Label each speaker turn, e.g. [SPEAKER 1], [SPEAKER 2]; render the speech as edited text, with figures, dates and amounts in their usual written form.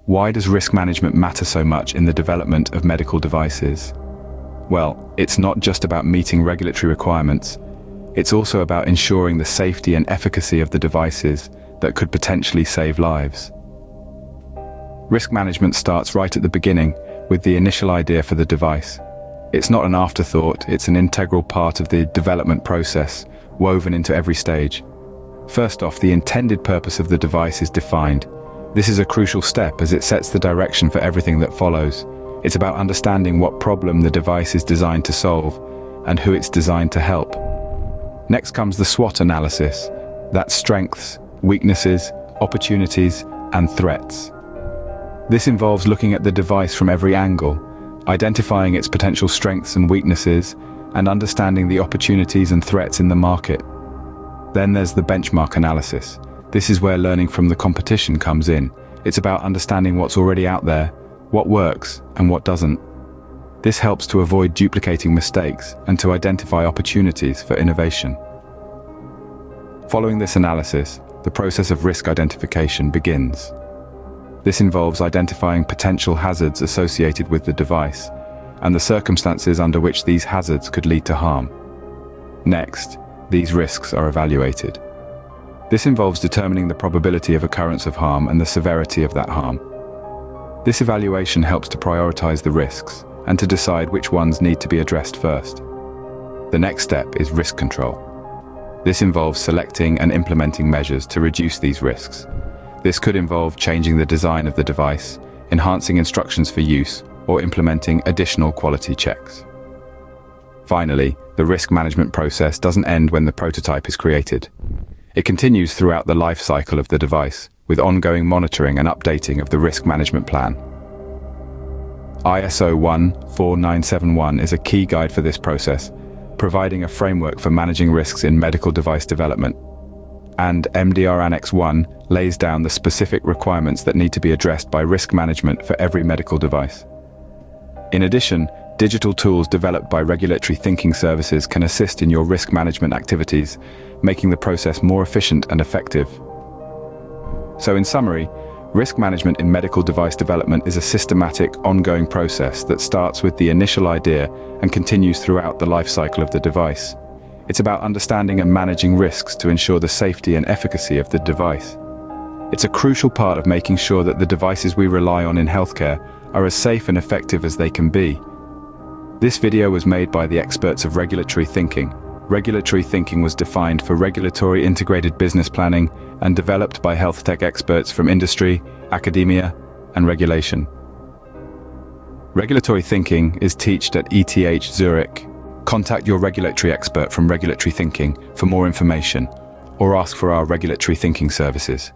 [SPEAKER 1] Why does risk management matter so much in the development of medical devices? Well, it's not just about meeting regulatory requirements. It's also about ensuring the safety and efficacy of the devices that could potentially save lives. Risk management starts right at the beginning with the initial idea for the device. It's not an afterthought, it's an integral part of the development process, woven into every stage. First off, the intended purpose of the device is defined. This is a crucial step as it sets the direction for everything that follows. It's about understanding what problem the device is designed to solve and who it's designed to help. Next comes the SWOT analysis. That's strengths, weaknesses, opportunities, and threats. This involves looking at the device from every angle, identifying its potential strengths and weaknesses, and understanding the opportunities and threats in the market. Then there's the benchmark analysis. This is where learning from the competition comes in. It's about understanding what's already out there, what works and what doesn't. This helps to avoid duplicating mistakes and to identify opportunities for innovation. Following this analysis, the process of risk identification begins. This involves identifying potential hazards associated with the device and the circumstances under which these hazards could lead to harm. Next, these risks are evaluated. This involves determining the probability of occurrence of harm and the severity of that harm. This evaluation helps to prioritize the risks and to decide which ones need to be addressed first. The next step is risk control. This involves selecting and implementing measures to reduce these risks. This could involve changing the design of the device, enhancing instructions for use, or implementing additional quality checks. Finally, the risk management process doesn't end when the prototype is created. It continues throughout the life cycle of the device, with ongoing monitoring and updating of the risk management plan. ISO 14971 is a key guide for this process, providing a framework for managing risks in medical device development. And MDR Annex 1 lays down the specific requirements that need to be addressed by risk management for every medical device. In addition, digital tools developed by regulatory thinking services can assist in your risk management activities, making the process more efficient and effective. So in summary, risk management in medical device development is a systematic, ongoing process that starts with the initial idea and continues throughout the life cycle of the device. It's about understanding and managing risks to ensure the safety and efficacy of the device. It's a crucial part of making sure that the devices we rely on in healthcare are as safe and effective as they can be. This video was made by the experts of regulatory thinking. Regulatory thinking was defined for regulatory integrated business planning and developed by HealthTech experts from industry, academia, and regulation. Regulatory thinking is taught at ETH Zurich. Contact your regulatory expert from Regulatory Thinking for more information, or ask for our regulatory thinking services.